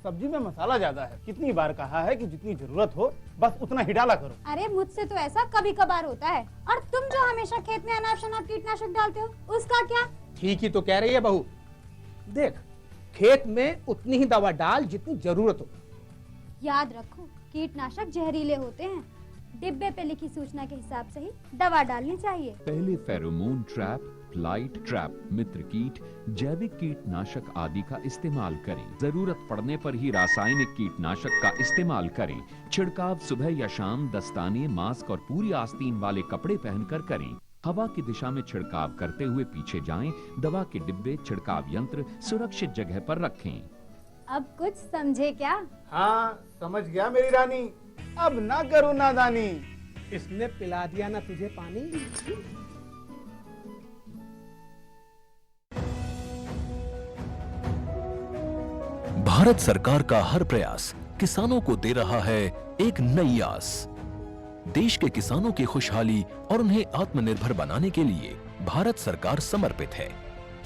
सब्जी में मसाला ज्यादा है। कितनी बार कहा है कि जितनी जरूरत हो बस उतना ही डाला करो। अरे मुझसे तो ऐसा कभी कभार होता है। और तुम जो हमेशा खेत में अनाप शनाप कीटनाशक डालते हो उसका क्या? ठीक ही तो कह रही है बहू। देख, खेत में उतनी ही दवा डाल जितनी जरूरत हो। याद रखो, कीटनाशक जहरीले होते हैं। डिब्बे पे लिखी सूचना के हिसाब से ही दवा डालनी चाहिए। पहले फेरोमोन ट्रैप, फ्लाइट ट्रैप, मित्र कीट, जैविक कीटनाशक आदि का इस्तेमाल करें। जरूरत पड़ने पर ही रासायनिक कीटनाशक का इस्तेमाल करें। छिड़काव सुबह या शाम दस्ताने, मास्क और पूरी आस्तीन वाले कपड़े पहनकर करें। हवा की दिशा में छिड़काव करते हुए पीछे जाएं। दवा के डिब्बे, छिड़काव यंत्र सुरक्षित जगह पर रखें। अब कुछ समझे क्या? हाँ समझ गया मेरी रानी, अब ना करो नादानी। इसने पिला दिया ना तुझे पानी। भारत सरकार का हर प्रयास किसानों को दे रहा है एक नई आस। देश के किसानों की खुशहाली और उन्हें आत्मनिर्भर बनाने के लिए भारत सरकार समर्पित है।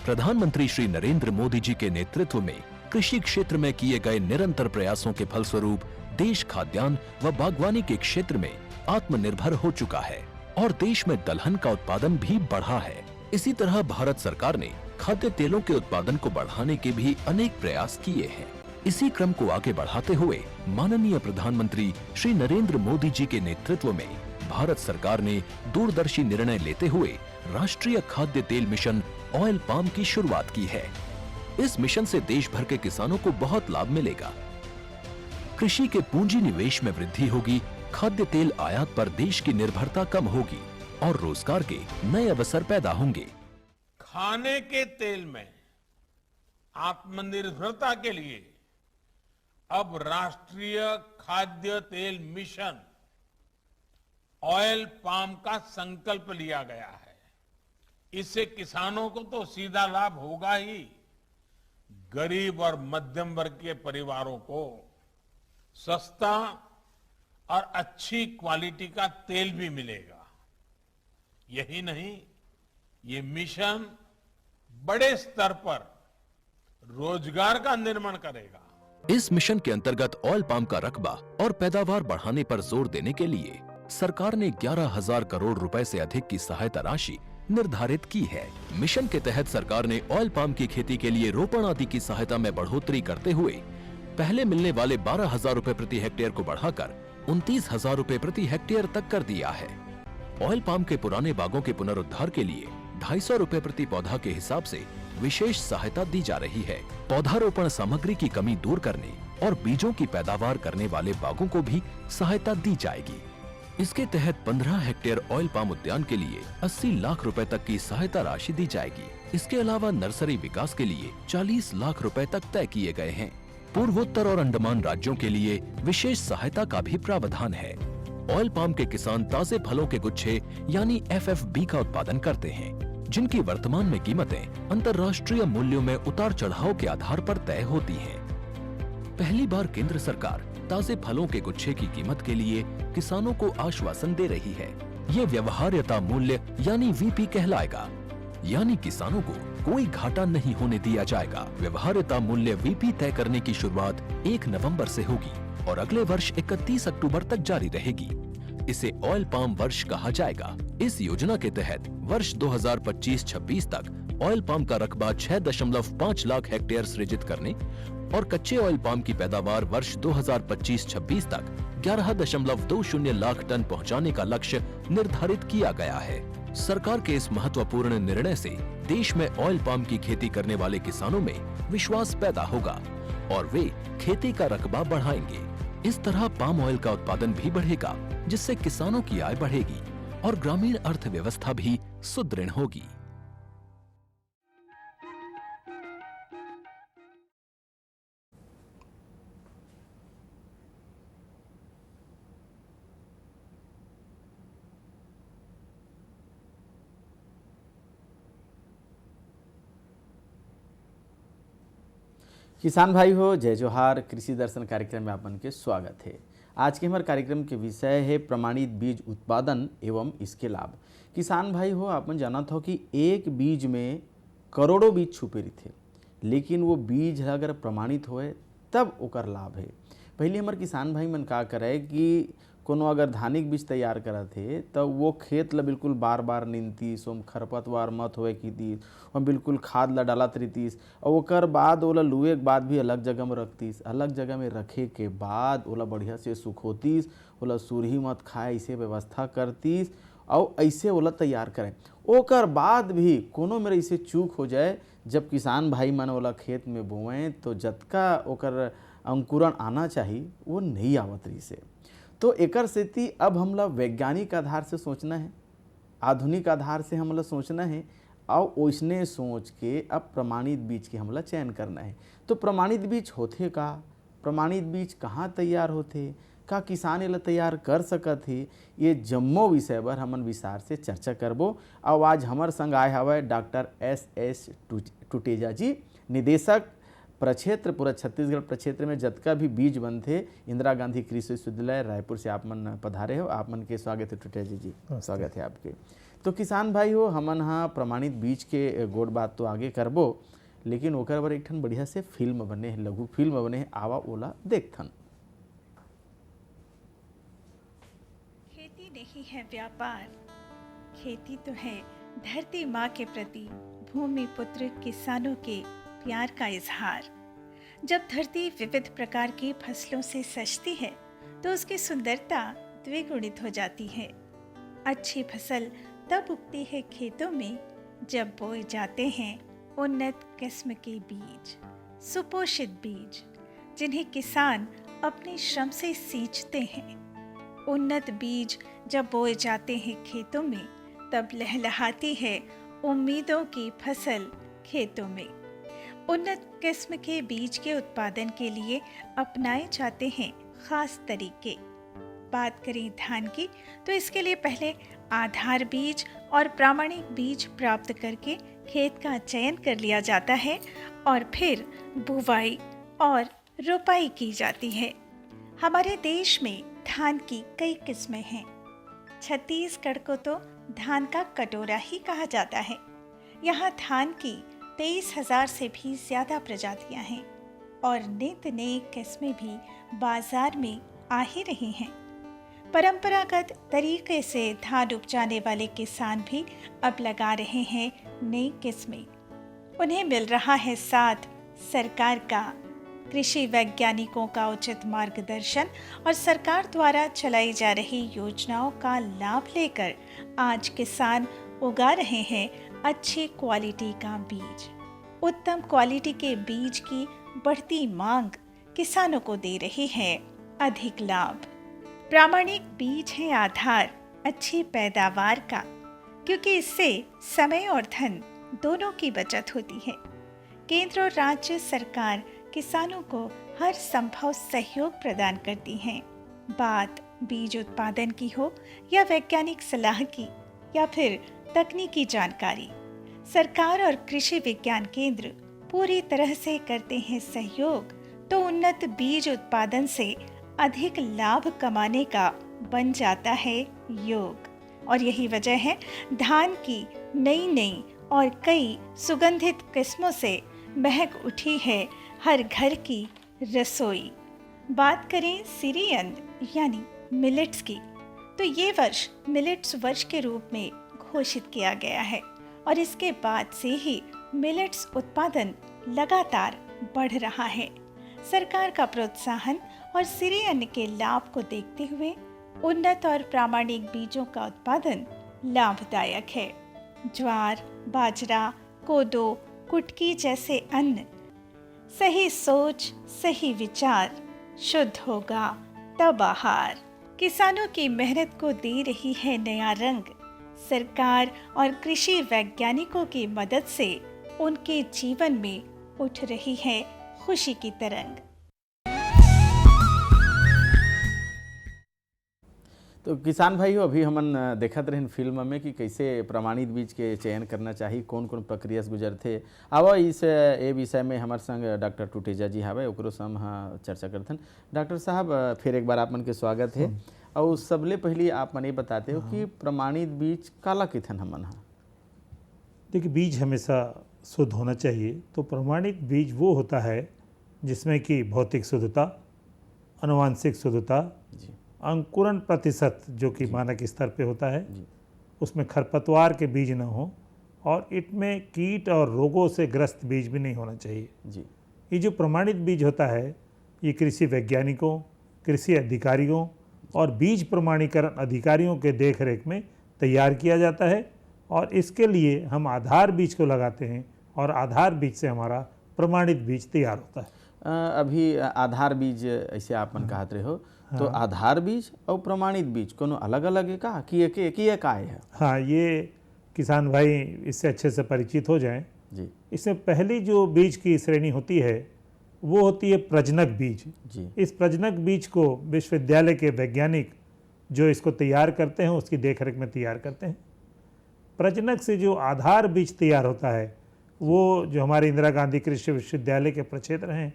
प्रधानमंत्री श्री नरेंद्र मोदी जी के नेतृत्व में कृषि क्षेत्र में किए गए निरंतर प्रयासों के फलस्वरूप देश खाद्यान्न व बागवानी के क्षेत्र में आत्मनिर्भर हो चुका है और देश में दलहन का उत्पादन भी बढ़ा है। इसी तरह भारत सरकार ने खाद्य तेलों के उत्पादन को बढ़ाने के भी अनेक प्रयास किए हैं। इसी क्रम को आगे बढ़ाते हुए माननीय प्रधानमंत्री श्री नरेंद्र मोदी जी के नेतृत्व में भारत सरकार ने दूरदर्शी निर्णय लेते हुए राष्ट्रीय खाद्य तेल मिशन ऑयल पाम की शुरुआत की है। इस मिशन से देश भर के किसानों को बहुत लाभ मिलेगा। कृषि के पूंजी निवेश में वृद्धि होगी, खाद्य तेल आयात पर देश की निर्भरता कम होगी और रोजगार के नए अवसर पैदा होंगे। खाने के तेल में आत्मनिर्भरता के लिए अब राष्ट्रीय खाद्य तेल मिशन ऑयल पाम का संकल्प लिया गया है। इससे किसानों को तो सीधा लाभ होगा ही, गरीब और मध्यम वर्ग के परिवारों को सस्ता और अच्छी क्वालिटी का तेल भी मिलेगा। यही नहीं, ये मिशन बड़े स्तर पर रोजगार का निर्माण करेगा। इस मिशन के अंतर्गत ऑयल पाम का रकबा और पैदावार बढ़ाने पर जोर देने के लिए सरकार ने 11,000 करोड़ रुपए से अधिक की सहायता राशि निर्धारित की है। मिशन के तहत सरकार ने ऑयल पाम की खेती के लिए रोपण आदि की सहायता में बढ़ोतरी करते हुए पहले मिलने वाले 12,000 रुपए प्रति हेक्टेयर को बढ़ाकर 29,000 रुपए प्रति हेक्टेयर तक कर दिया है। ऑयल पाम के पुराने बागों के पुनरुद्धार के लिए 250 रुपए प्रति पौधा के हिसाब से विशेष सहायता दी जा रही है। पौधारोपण सामग्री की कमी दूर करने और बीजों की पैदावार करने वाले बागों को भी सहायता दी जाएगी। इसके तहत 15 हेक्टेयर ऑयल पाम उद्यान के लिए 80 लाख रुपए तक की सहायता राशि दी जाएगी। इसके अलावा नर्सरी विकास के लिए 40 लाख रुपए तक तय किए गए हैं। पूर्वोत्तर और अंडमान राज्यों के लिए विशेष सहायता का भी प्रावधान है। ऑयल पाम के किसान ताजे फलों के गुच्छे यानी FFB का उत्पादन करते हैं, जिनकी वर्तमान में कीमतें अंतर्राष्ट्रीय मूल्यों में उतार चढ़ाव के आधार पर तय होती हैं। पहली बार केंद्र सरकार ताजे फलों के गुच्छे की कीमत के लिए किसानों को आश्वासन दे रही है। ये व्यवहार्यता मूल्य यानी VP कहलाएगा, यानी किसानों को कोई घाटा नहीं होने दिया जाएगा। व्यवहार्यता मूल्य VP तय करने की शुरुआत 1 नवंबर से होगी और अगले वर्ष 31 अक्टूबर तक जारी रहेगी। इसे ऑयल पाम वर्ष कहा जाएगा। इस योजना के तहत वर्ष 2025-26 तक ऑयल पाम का रकबा 6.5 लाख हेक्टेयर सृजित करने और कच्चे ऑयल पाम की पैदावार वर्ष 2025-26 तक 11.20 लाख टन पहुंचाने का लक्ष्य निर्धारित किया गया है। सरकार के इस महत्वपूर्ण निर्णय से देश में ऑयल पाम की खेती करने वाले किसानों में विश्वास पैदा होगा और वे खेती का रकबा बढ़ाएंगे। इस तरह पाम ऑयल का उत्पादन भी बढ़ेगा, जिससे किसानों की आय बढ़ेगी और ग्रामीण अर्थव्यवस्था भी सुदृढ़ होगी। किसान भाई हो, जय जोहार। कृषि दर्शन कार्यक्रम में आपन के स्वागत है। आज के हमारे कार्यक्रम के विषय है प्रमाणित बीज उत्पादन एवं इसके लाभ। किसान भाई हो, आपन जाना था कि एक बीज में करोड़ों बीज छुपे रहते, लेकिन वो बीज अगर प्रमाणित होए तब ओकर लाभ है। पहले हमारे किसान भाई मन का करे कि कोनो अगर धानिक बीज तैयार करत है तो वो खेत ला बिल्कुल बार बार नींदतीस, ओम खरपतवार मत होए कीतीस, और बिल्कुल खाद ला डालत रहीतीस, और ओकर बाद ओला लुए के बाद भी अलग जगह में रखतीस। अलग जगह में रखे के बाद ओला बढ़िया से सुखोतीस, ओला सूरही मत खाए ऐसे व्यवस्था करतीस, और ऐसे ओला तैयार करें। ओकर बाद भी कोनो मेरे ऐसे चूक हो जाए, जब किसान भाई मन ओला खेत में बोएं तो जतका ओकर अंकुरण आना चाहिए वो नहीं आवत रही से। तो एकर स्थिति अब हमला वैज्ञानिक आधार से सोचना है, आधुनिक आधार से हमला सोचना है, और ओइसने सोच के अब प्रमाणित बीज के हमला चयन करना है। तो प्रमाणित बीज होथे का, प्रमाणित बीज कहाँ तैयार होथे, का किसान एला तैयार कर सकत है, ये जम्मो विषय पर हमन विस्तार से चर्चा करबो। और आज हमार संग आए हवे डॉक्टर एस टुटेजा जी, निदेशक प्रक्षेत्र पूरा छत्तीसगढ़ प्रक्षेत्र में जतका भी बीज बनथे इंदिरा गांधी कृषि विश्वविद्यालय रायपुर से आप मन पधारे हो। आप मन के स्वागत है टुटेजा जी, स्वागत है आपके। तो किसान भाई हो, हमन हाँ प्रमाणित बीज के गोड़ बात तो आगे करबो, लेकिन ओकर बर एक ठन बढ़िया से फिल्म बने है, लघु फिल्म बने है, आवा ओला देखथन। खेती नहीं है व्यापार, खेती तो है धरती माँ के प्रति भूमि पुत्र किसानों के प्यार का इजहार। जब धरती विविध प्रकार की फसलों से सजती है तो उसकी सुंदरता द्विगुणित हो जाती है। अच्छी फसल तब उगती है खेतों में जब बोए जाते हैं उन्नत किस्म के बीज, सुपोषित बीज, जिन्हें किसान अपने श्रम से सींचते हैं। उन्नत बीज जब बोए जाते हैं खेतों में तब लहलहाती है उम्मीदों की फसल खेतों में। उन्नत किस्म के बीज के उत्पादन के लिए अपनाए जाते हैं खास तरीके। बात करें धान की तो इसके लिए पहले आधार बीज और प्रामाणिक बीज प्राप्त करके खेत का चयन कर लिया जाता है और फिर बुवाई और रोपाई की जाती है। हमारे देश में धान की कई किस्में हैं। छत्तीसगढ़ को तो धान का कटोरा ही कहा जाता है। यहाँ धान की 23,000 से भी ज़्यादा प्रजातियां हैं और नित नई किस्में भी बाजार में आ ही रही हैं। परंपरागत तरीके से धान उपजाने वाले किसान भी अब लगा रहे हैं नई किस्में। उन्हें मिल रहा है साथ सरकार का, कृषि वैज्ञानिकों का उचित मार्गदर्शन और सरकार द्वारा चलाई जा रही योजनाओं का लाभ लेकर आज किसान उगा रहे हैं अच्छी क्वालिटी का बीज। उत्तम क्वालिटी के बीज की बढ़ती मांग किसानों को दे रही है अधिक लाभ। प्रामाणिक बीज है आधार अच्छी पैदावार का, क्योंकि इससे समय और धन दोनों की बचत होती है। केंद्र और राज्य सरकार किसानों को हर संभव सहयोग प्रदान करती हैं। बात बीज उत्पादन की हो या वैज्ञानिक सलाह की या फिर तकनीकी जानकारी, सरकार और कृषि विज्ञान केंद्र पूरी तरह से करते हैं सहयोग, तो उन्नत बीज उत्पादन से अधिक लाभ कमाने का बन जाता है योग। और यही वजह है धान की नई नई और कई सुगंधित किस्मों से महक उठी है हर घर की रसोई। बात करें सिरियन यानी मिलेट्स की, तो ये वर्ष मिलेट्स वर्ष के रूप में घोषित किया गया है और इसके बाद से ही मिलेट्स उत्पादन लगातार बढ़ रहा है। सरकार का प्रोत्साहन और सिरियन के लाभ को देखते हुए उन्नत और प्रामाणिक बीजों का उत्पादन लाभदायक है। ज्वार, बाजरा, कोदो, कुटकी जैसे अन्न, सही सोच, सही विचार, शुद्ध होगा तब आहार। किसानों की मेहनत को दे रही है नया रंग। सरकार और कृषि वैज्ञानिकों की मदद से उनके जीवन में उठ रही है खुशी की तरंग। तो किसान भाई हो, अभी हमन देखत रहन फिल्म में कि कैसे प्रमाणित बीज के चयन करना चाहिए, कौन कौन प्रक्रिया से गुजरते। अब इस ए विषय में हमारे संग डॉक्टर टुटेजा जी हवे, ओकरो से हम चर्चा करथन। डॉक्टर साहब फिर एक बार आप मन के स्वागत है। और सबले पहले आप मन ये बताते हो कि प्रमाणित बीज काला कथन हमन हा? देखिए, बीज हमेशा शुद्ध होना चाहिए। तो प्रमाणित बीज वो होता है जिसमें कि भौतिक शुद्धता, आनुवंशिक शुद्धता, जी अंकुरण प्रतिशत जो कि मानक स्तर पे होता है, जी उसमें खरपतवार के बीज न हो और इसमें कीट और रोगों से ग्रस्त बीज भी नहीं होना चाहिए। जी ये जो प्रमाणित बीज होता है ये कृषि वैज्ञानिकों, कृषि अधिकारियों और बीज प्रमाणीकरण अधिकारियों के देखरेख में तैयार किया जाता है और इसके लिए हम आधार बीज को लगाते हैं और आधार बीज से हमारा प्रमाणित बीज तैयार होता है। अभी आधार बीज ऐसे आप मन कहत रहे हो, तो आधार बीज और प्रमाणित बीज कोनो अलग अलग है का कि एक ही एक आए है? हाँ, ये किसान भाई इससे अच्छे से परिचित हो जाएं। जी इसमें पहली जो बीज की श्रेणी होती है वो होती है प्रजनक बीज। जी इस प्रजनक बीज को विश्वविद्यालय के वैज्ञानिक जो इसको तैयार करते हैं उसकी देखरेख में तैयार करते हैं। प्रजनक से जो आधार बीज तैयार होता है वो जो हमारे इंदिरा गांधी कृषि विश्वविद्यालय के प्रक्षेत्र हैं,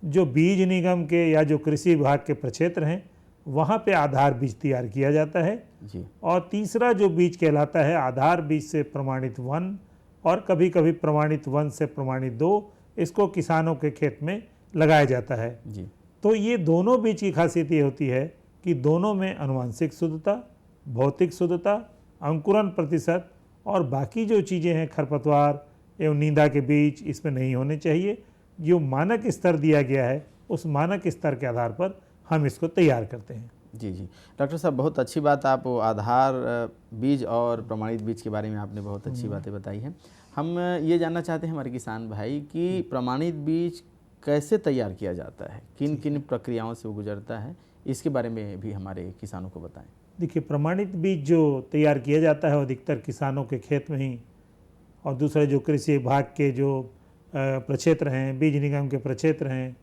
जो बीज निगम के या जो कृषि विभाग के प्रक्षेत्र हैं, वहाँ पे आधार बीज तैयार किया जाता है। जी और तीसरा जो बीज कहलाता है आधार बीज से प्रमाणित 1 और कभी कभी प्रमाणित 1 से प्रमाणित 2, इसको किसानों के खेत में लगाया जाता है। जी तो ये दोनों बीज की खासियत ये होती है कि दोनों में आनुवंशिक शुद्धता, भौतिक शुद्धता, अंकुरण प्रतिशत और बाकी जो चीज़ें हैं खरपतवार एवं नींदा के बीज इसमें नहीं होने चाहिए। जो मानक स्तर दिया गया है उस मानक स्तर के आधार पर हम इसको तैयार करते हैं। जी जी डॉक्टर साहब, बहुत अच्छी बात आप आधार बीज और प्रमाणित बीज के बारे में आपने बहुत अच्छी बातें बताई हैं। हम ये जानना चाहते हैं हमारे किसान भाई कि प्रमाणित बीज कैसे तैयार किया जाता है, किन किन प्रक्रियाओं से वो गुजरता है, इसके बारे में भी हमारे किसानों को बताएं। देखिए, प्रमाणित बीज जो तैयार किया जाता है अधिकतर किसानों के खेत में ही और दूसरे जो कृषि विभाग के जो प्रक्षेत्र हैं, बीज निगम के प्रक्षेत्र हैं,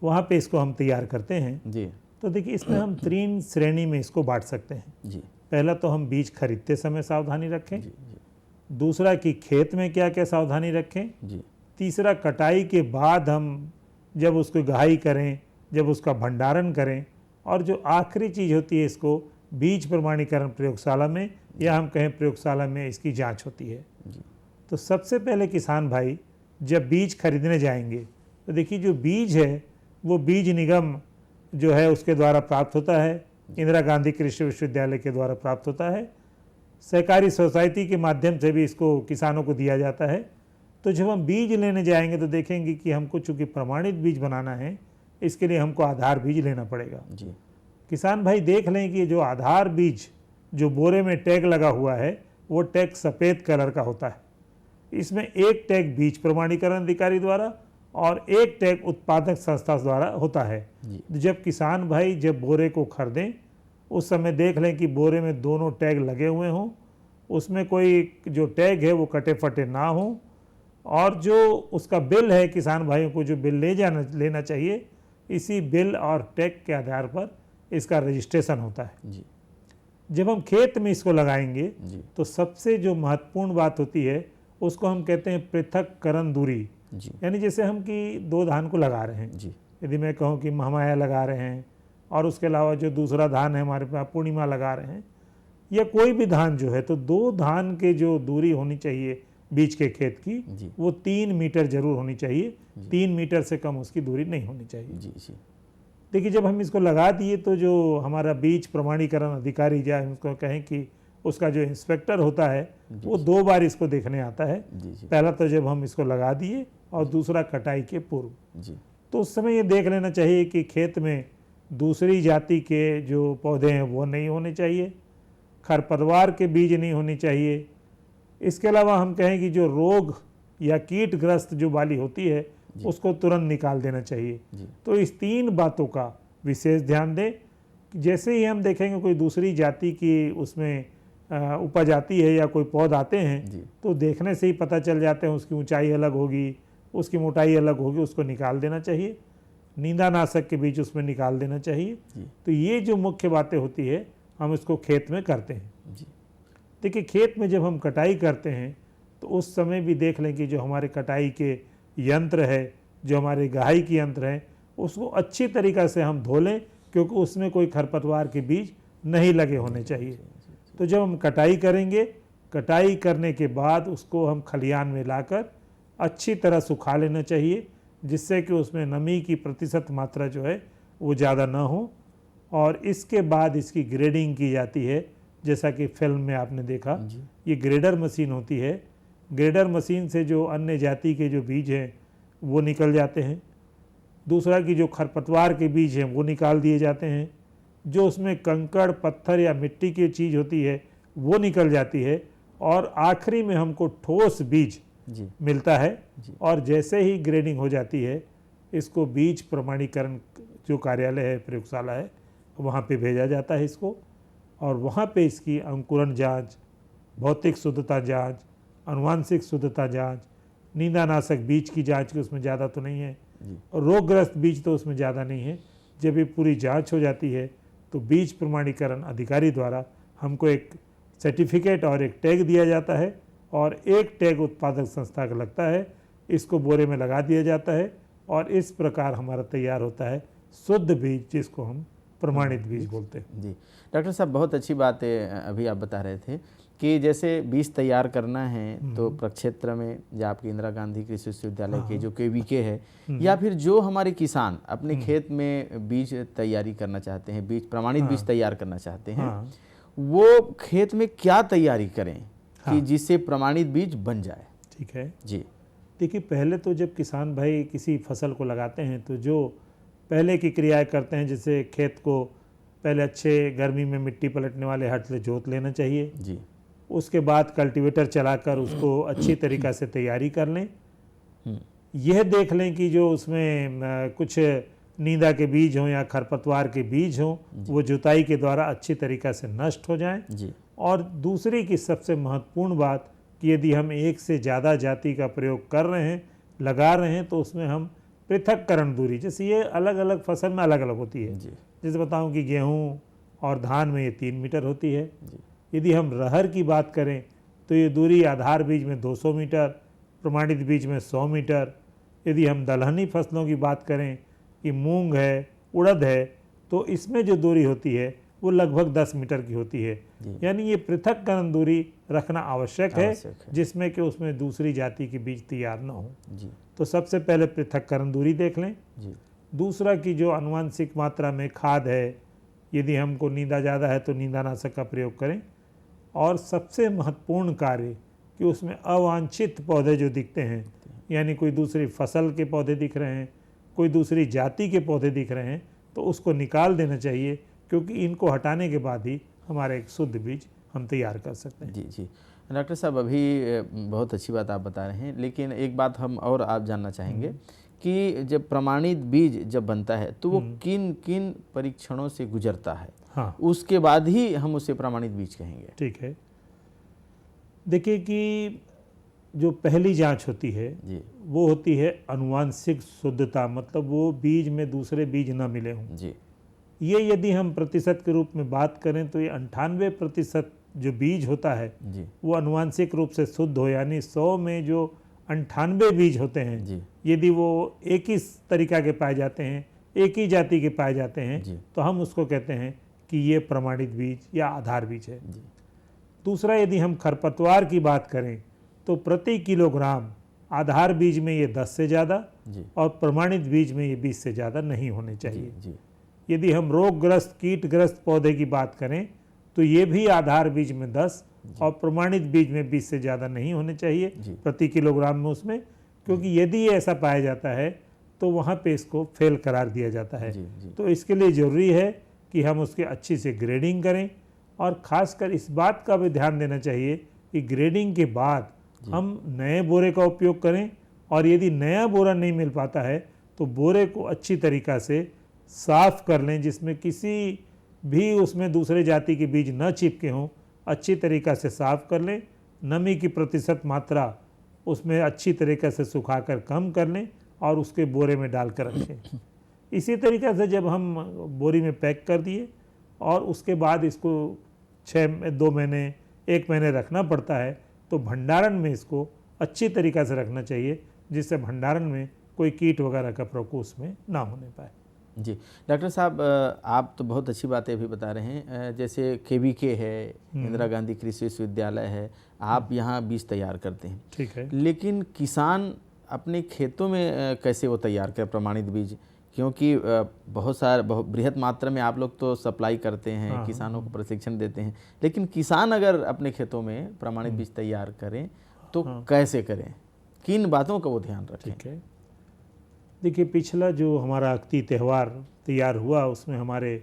वहाँ पे इसको हम तैयार करते हैं। जी तो देखिए, इसमें हम 3 श्रेणी में इसको बांट सकते हैं। जी पहला तो हम बीज खरीदते समय सावधानी रखें, जी जी दूसरा कि खेत में क्या क्या सावधानी रखें, जी तीसरा कटाई के बाद हम जब उसको गहाई करें, जब उसका भंडारण करें, और जो आखिरी चीज़ होती है इसको बीज प्रमाणीकरण प्रयोगशाला में या हम कहें प्रयोगशाला में इसकी जांच होती है। जी तो सबसे पहले किसान भाई जब बीज खरीदने जाएंगे तो देखिए जो बीज है वो बीज निगम जो है उसके द्वारा प्राप्त होता है, इंदिरा गांधी कृषि विश्वविद्यालय के द्वारा प्राप्त होता है, सहकारी सोसाइटी के माध्यम से भी इसको किसानों को दिया जाता है। तो जब हम बीज लेने जाएंगे तो देखेंगे कि हमको चूँकि प्रमाणित बीज बनाना है इसके लिए हमको आधार बीज लेना पड़ेगा। जी किसान भाई देख लें कि जो आधार बीज जो बोरे में टैग लगा हुआ है वो टैग सफ़ेद कलर का होता है। इसमें एक टैग बीज प्रमाणीकरण अधिकारी द्वारा और एक टैग उत्पादक संस्था द्वारा होता है। जब किसान भाई जब बोरे को खरीदें उस समय देख लें कि बोरे में दोनों टैग लगे हुए हों, उसमें कोई जो टैग है वो कटे फटे ना हो, और जो उसका बिल है किसान भाइयों को जो बिल लेना चाहिए, इसी बिल और टैग के आधार पर इसका रजिस्ट्रेशन होता है। जी जब हम खेत में इसको लगाएंगे जी तो सबसे जो महत्वपूर्ण बात होती है उसको हम कहते हैं पृथक्करण दूरी। जी यानी जैसे हम कि 2 धान को लगा रहे हैं, जी यदि मैं कहूँ कि महमाया लगा रहे हैं और उसके अलावा जो दूसरा धान है हमारे पास पूर्णिमा लगा रहे हैं, या कोई भी धान जो है, तो 2 धान के जो दूरी होनी चाहिए बीज के खेत की जी वो 3 मीटर जरूर होनी चाहिए। 3 मीटर से कम उसकी दूरी नहीं होनी चाहिए। जी जी देखिए, जब हम इसको लगा दिए तो जो हमारा बीज प्रमाणीकरण अधिकारी या हम उसको कहें कि उसका जो इंस्पेक्टर होता है वो 2 बार इसको देखने आता है। जी जी पहला तो जब हम इसको लगा दिए और दूसरा कटाई के पूर्व। जी तो उस समय ये देख लेना चाहिए कि खेत में दूसरी जाति के जो पौधे हैं वो नहीं होने चाहिए, खरपतवार के बीज नहीं होने चाहिए। इसके अलावा हम कहें कि जो रोग या कीटग्रस्त जो बाली होती है उसको तुरंत निकाल देना चाहिए। तो इस 3 बातों का विशेष ध्यान दें। जैसे ही हम देखेंगे कोई दूसरी जाति की उसमें उपज आती है या कोई पौध आते हैं तो देखने से ही पता चल जाते हैं, उसकी ऊंचाई अलग होगी, उसकी मोटाई अलग होगी, उसको निकाल देना चाहिए। नींदानाशक के बीज उसमें निकाल देना चाहिए। तो ये जो मुख्य बातें होती है हम इसको खेत में करते हैं। देखिए, खेत में जब हम कटाई करते हैं तो उस समय भी देख लें कि जो हमारे कटाई के यंत्र है, जो हमारे गहाई के यंत्र हैं, उसको अच्छी तरीक़ा से हम धो लें, क्योंकि उसमें कोई खरपतवार के बीज नहीं लगे होने चाहिए। तो जब हम कटाई करेंगे, कटाई करने के बाद उसको हम खलियान में लाकर अच्छी तरह सुखा लेना चाहिए। जिससे कि उसमें नमी की प्रतिशत मात्रा जो है वो ज़्यादा ना हो, और इसके बाद इसकी ग्रेडिंग की जाती है। जैसा कि फिल्म में आपने देखा, ये ग्रेडर मशीन होती है। ग्रेडर मशीन से जो अन्य जाति के जो बीज हैं वो निकल जाते हैं। दूसरा कि जो खरपतवार के बीज हैं वो निकाल दिए जाते हैं। जो उसमें कंकड़ पत्थर या मिट्टी की चीज़ होती है वो निकल जाती है, और आखिरी में हमको ठोस बीज मिलता है। और जैसे ही ग्रेडिंग हो जाती है, इसको बीज प्रमाणीकरण जो कार्यालय है, प्रयोगशाला है, वहाँ पे भेजा जाता है इसको, और वहाँ पे इसकी अंकुरण जांच, भौतिक शुद्धता जांच, आनुवांशिक शुद्धता जांच, नींदानाशक बीज की जांच की उसमें ज़्यादा तो नहीं है, और रोगग्रस्त बीज तो उसमें ज़्यादा नहीं है। जब ये पूरी जांच हो जाती है तो बीज प्रमाणीकरण अधिकारी द्वारा हमको एक सर्टिफिकेट और एक टैग दिया जाता है, और एक टैग उत्पादक संस्था का लगता है। इसको बोरे में लगा दिया जाता है, और इस प्रकार हमारा तैयार होता है शुद्ध बीज, जिसको हम प्रमाणित बीज बोलते हैं। जी डॉक्टर साहब, बहुत अच्छी बात है अभी आप बता रहे थे कि जैसे बीज तैयार करना है तो प्रक्षेत्र में या आपके इंदिरा गांधी कृषि विश्वविद्यालय के जो केवीके है, या फिर जो हमारे किसान अपने खेत में बीज तैयारी करना चाहते हैं, बीज प्रमाणित बीज तैयार करना चाहते हैं, वो खेत में क्या तैयारी करें कि जिससे प्रमाणित बीज बन जाए? ठीक है जी। देखिए, पहले तो जब किसान भाई किसी फसल को लगाते हैं तो जो पहले की क्रियाएं करते हैं, जैसे खेत को पहले अच्छे गर्मी में मिट्टी पलटने वाले हट से जोत लेना चाहिए जी। उसके बाद कल्टीवेटर चलाकर उसको अच्छी तरीक़ा से तैयारी कर लें। यह देख लें कि जो उसमें कुछ नींदा के बीज हों या खरपतवार के बीज हों, वो जुताई के द्वारा अच्छी तरीक़ा से नष्ट हो जाएं। और दूसरी की सबसे महत्वपूर्ण बात कि यदि हम एक से ज़्यादा जाति का प्रयोग कर रहे हैं, लगा रहे हैं, तो उसमें हम पृथक्करण दूरी, जैसे ये अलग अलग फसल में अलग अलग होती है। जैसे बताऊं कि गेहूं और धान में ये 3 मीटर होती है। यदि हम रहर की बात करें तो ये दूरी आधार बीज में 200 मीटर, प्रमाणित बीज में 100 मीटर। यदि हम दलहनी फसलों की बात करें कि मूंग है, उड़द है, तो इसमें जो दूरी होती है वो लगभग 10 मीटर की होती है। यानी ये पृथक्करण दूरी रखना आवश्यक है, जिसमें कि उसमें दूसरी जाति के बीज तैयार न हो। तो सबसे पहले पृथक्करण दूरी देख लें। दूसरा कि जो आनुवांशिक मात्रा में खाद है, यदि हमको नींदा ज़्यादा है तो नींदानाशक का प्रयोग करें। और सबसे महत्वपूर्ण कार्य कि उसमें अवांछित पौधे जो दिखते हैं, यानी कोई दूसरी फसल के पौधे दिख रहे हैं, कोई दूसरी जाति के पौधे दिख रहे हैं, तो उसको निकाल देना चाहिए, क्योंकि इनको हटाने के बाद ही हमारा एक शुद्ध बीज हम तैयार कर सकते हैं। जी जी डॉक्टर साहब, अभी बहुत अच्छी बात आप बता रहे हैं, लेकिन एक बात हम और आप जानना चाहेंगे कि जब प्रमाणित बीज जब बनता है तो वो किन किन परीक्षणों से गुजरता है? हाँ, उसके बाद ही हम उसे प्रमाणित बीज कहेंगे। ठीक है। देखिए कि जो पहली जांच होती है वो होती है आनुवांशिक शुद्धता, मतलब वो बीज में दूसरे बीज ना मिले हों। जी। ये यदि हम प्रतिशत के रूप में बात करें तो ये 98% जो बीज होता है वो आनुवांशिक रूप से शुद्ध हो, यानी 100 में जो 98 बीज होते हैं, यदि वो एक ही तरीका के पाए जाते हैं, एक ही जाति के पाए जाते हैं, तो हम उसको कहते हैं कि ये प्रमाणित बीज या आधार बीज है। दूसरा, यदि हम खरपतवार की बात करें तो प्रति किलोग्राम आधार बीज में ये 10 से ज़्यादा और प्रमाणित बीज में ये 20 से ज़्यादा नहीं होने चाहिए। यदि हम रोगग्रस्त कीटग्रस्त पौधे की बात करें तो ये भी आधार बीज में 10 और प्रमाणित बीज में 20 से ज़्यादा नहीं होने चाहिए प्रति किलोग्राम में उसमें, क्योंकि यदि ये ऐसा पाया जाता है तो वहाँ पे इसको फेल करार दिया जाता है। तो इसके लिए ज़रूरी है कि हम उसकी अच्छी से ग्रेडिंग करें, और ख़ासकर इस बात का भी ध्यान देना चाहिए कि ग्रेडिंग के बाद हम नए बोरे का उपयोग करें, और यदि नया बोरा नहीं मिल पाता है तो बोरे को अच्छी तरीक़ा से साफ़ कर लें, जिसमें किसी भी उसमें दूसरे जाति के बीज न चिपके हों। अच्छी तरीक़ा से साफ़ कर लें, नमी की प्रतिशत मात्रा उसमें अच्छी तरीक़े से सुखाकर कम कर लें और उसके बोरे में डाल कर रखें। इसी तरीक़े से जब हम बोरी में पैक कर दिए और उसके बाद इसको 2 महीने 1 महीने रखना पड़ता है, तो भंडारण में इसको अच्छी तरीक़ा से रखना चाहिए, जिससे भंडारण में कोई कीट वगैरह का प्रकोप उसमें ना होने पाए। जी डॉक्टर साहब, आप तो बहुत अच्छी बातें अभी बता रहे हैं। जैसे केवीके है, इंदिरा गांधी कृषि विश्वविद्यालय है, आप यहाँ बीज तैयार करते हैं, ठीक है। लेकिन किसान अपने खेतों में कैसे वो तैयार करें प्रमाणित बीज, क्योंकि बहुत बृहत मात्रा में आप लोग तो सप्लाई करते हैं, हाँ, किसानों को प्रशिक्षण देते हैं, लेकिन किसान अगर अपने खेतों में प्रमाणित बीज तैयार करें तो कैसे करें, किन बातों का वो ध्यान रखें? ठीक है, देखिए पिछला जो हमारा अक्ति त्यौहार तैयार हुआ उसमें हमारे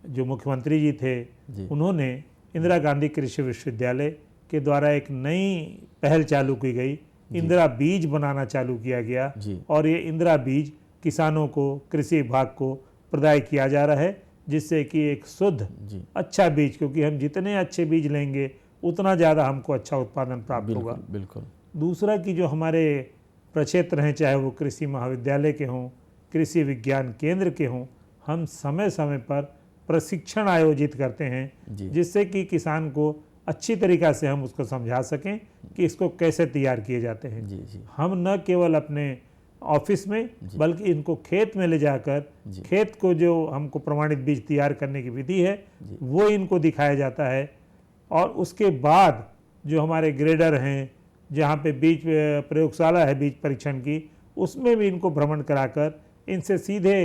जो मुख्यमंत्री जी थे जी। उन्होंने इंदिरा गांधी कृषि विश्वविद्यालय के द्वारा एक नई पहल चालू की गई, इंदिरा बीज बनाना चालू किया गया जी। और ये इंदिरा बीज किसानों को, कृषि विभाग को प्रदाय किया जा रहा है, जिससे कि एक शुद्ध जी। अच्छा बीज, क्योंकि हम जितने अच्छे बीज लेंगे उतना ज़्यादा हमको अच्छा उत्पादन प्राप्त होगा। बिल्कुल। दूसरा कि जो हमारे प्रक्षेत्र हैं, चाहे वो कृषि महाविद्यालय के हों, कृषि विज्ञान केंद्र के हों, हम समय समय पर प्रशिक्षण आयोजित करते हैं, जिससे कि किसान को अच्छी तरीक़ा से हम उसको समझा सकें कि इसको कैसे तैयार किए जाते हैं। जी। हम न केवल अपने ऑफिस में बल्कि इनको खेत में ले जाकर खेत को जो हमको प्रमाणित बीज तैयार करने की विधि है वो इनको दिखाया जाता है, और उसके बाद जो हमारे ग्रेडर हैं, जहाँ पे बीज प्रयोगशाला है बीज परीक्षण की, उसमें भी इनको भ्रमण कराकर इनसे सीधे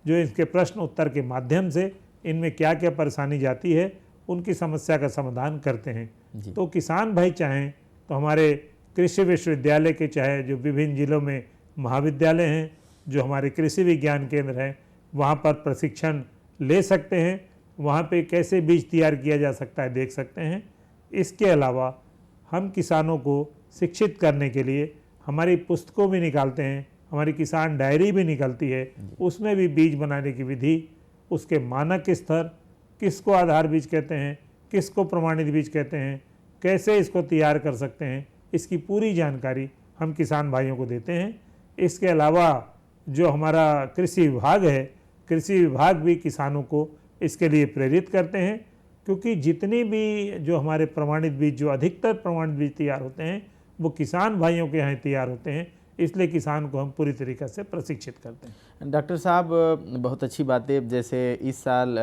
जो इसके प्रश्न उत्तर के माध्यम से इनमें क्या क्या परेशानी जाती है उनकी समस्या का समाधान करते हैं। तो किसान भाई चाहें तो हमारे कृषि विश्वविद्यालय के, चाहे जो विभिन्न जिलों में महाविद्यालय हैं, जो हमारे कृषि विज्ञान केंद्र हैं, वहाँ पर प्रशिक्षण ले सकते हैं, वहाँ पे कैसे बीज तैयार किया जा सकता है देख सकते हैं। इसके अलावा हम किसानों को शिक्षित करने के लिए हमारी पुस्तकों भी निकालते हैं, हमारी किसान डायरी भी निकलती है, उसमें भी बीज बनाने की विधि, उसके मानक स्तर, किसको आधार बीज कहते हैं, किसको प्रमाणित बीज कहते हैं, कैसे इसको तैयार कर सकते हैं, इसकी पूरी जानकारी हम किसान भाइयों को देते हैं। इसके अलावा जो हमारा कृषि विभाग है, कृषि विभाग भी किसानों को इसके लिए प्रेरित करते हैं, क्योंकि जितनी भी जो हमारे प्रमाणित बीज, जो अधिकतर प्रमाणित बीज तैयार होते हैं वो किसान भाइयों के यहाँ तैयार होते हैं, इसलिए किसान को हम पूरी तरीक़ा से प्रशिक्षित करते हैं। डॉक्टर साहब बहुत अच्छी बात है, जैसे इस साल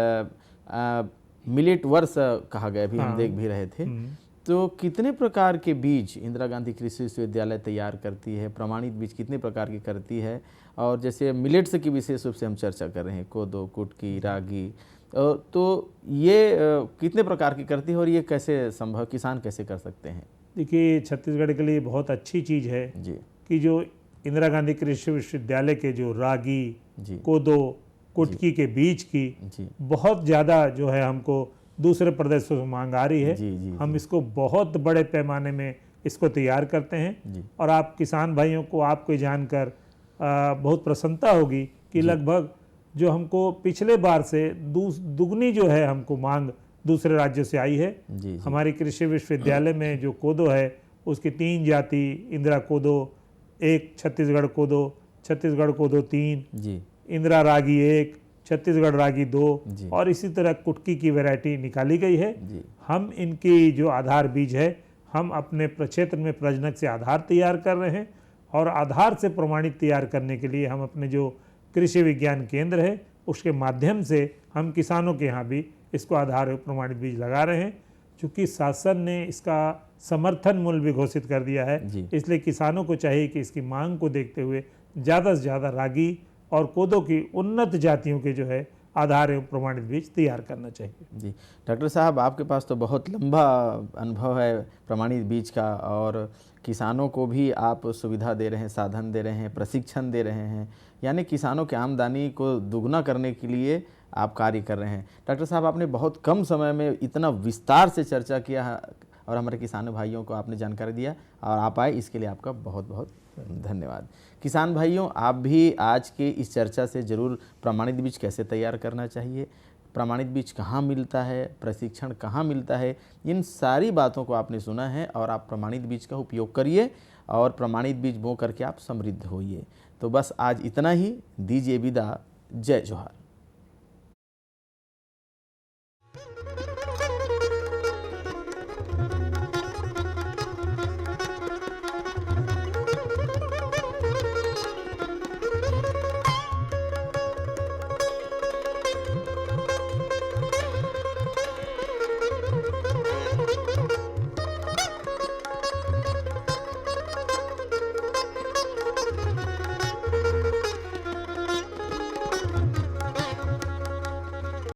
मिलेट वर्ष कहा गया भी, हम देख भी रहे थे, तो कितने प्रकार के बीज इंदिरा गांधी कृषि विश्वविद्यालय तैयार करती है, प्रमाणित बीज कितने प्रकार की करती है, और जैसे मिलेट्स की विशेष रूप से हम चर्चा कर रहे हैं, कोदो, कुटकी, रागी, तो ये कितने प्रकार की करती है और ये कैसे संभव, किसान कैसे कर सकते हैं? देखिए छत्तीसगढ़ के लिए बहुत अच्छी चीज़ है जी कि जो इंदिरा गांधी कृषि विश्वविद्यालय के जो रागी, कोदो, कुटकी के बीज की बहुत ज़्यादा जो है हमको दूसरे प्रदेशों से मांग आ रही है। हम इसको बहुत बड़े पैमाने में इसको तैयार करते हैं, और आप किसान भाइयों को आपको जानकर बहुत प्रसन्नता होगी कि लगभग जो हमको पिछले बार से दुगनी जो है हमको मांग दूसरे राज्यों से आई है। हमारी कृषि विश्वविद्यालय में जो कोदो है उसकी 3 जाति, इंदिरा कोदो 1, छत्तीसगढ़ कोदो, छत्तीसगढ़ कोदो 3, इंदिरा रागी 1, छत्तीसगढ़ रागी 2, और इसी तरह कुटकी की वैरायटी निकाली गई है। हम इनकी जो आधार बीज है हम अपने प्रक्षेत्र में प्रजनक से आधार तैयार कर रहे हैं, और आधार से प्रमाणित तैयार करने के लिए हम अपने जो कृषि विज्ञान केंद्र है उसके माध्यम से हम किसानों के यहाँ भी इसको आधार प्रमाणित बीज लगा रहे हैं। चूँकि शासन ने इसका समर्थन मूल्य भी घोषित कर दिया है, इसलिए किसानों को चाहिए कि इसकी मांग को देखते हुए ज़्यादा से ज़्यादा रागी और कोदो की उन्नत जातियों के जो है आधार एवं प्रमाणित बीज तैयार करना चाहिए। जी डॉक्टर साहब, आपके पास तो बहुत लंबा अनुभव है प्रमाणित बीज का, और किसानों को भी आप सुविधा दे रहे हैं, साधन दे रहे हैं, प्रशिक्षण दे रहे हैं, यानी किसानों की आमदनी को दुगना करने के लिए आप कार्य कर रहे हैं। डॉक्टर साहब, आपने बहुत कम समय में इतना विस्तार से चर्चा किया और हमारे किसान भाइयों को आपने जानकारी दिया, और आप आए इसके लिए आपका बहुत बहुत धन्यवाद। किसान भाइयों, आप भी आज के इस चर्चा से ज़रूर प्रमाणित बीज कैसे तैयार करना चाहिए, प्रमाणित बीज कहाँ मिलता है, प्रशिक्षण कहाँ मिलता है, इन सारी बातों को आपने सुना है, और आप प्रमाणित बीज का उपयोग करिए और प्रमाणित बीज बो करके आप समृद्ध होइए। तो बस आज इतना ही, दीजिए विदा। जय जोहार।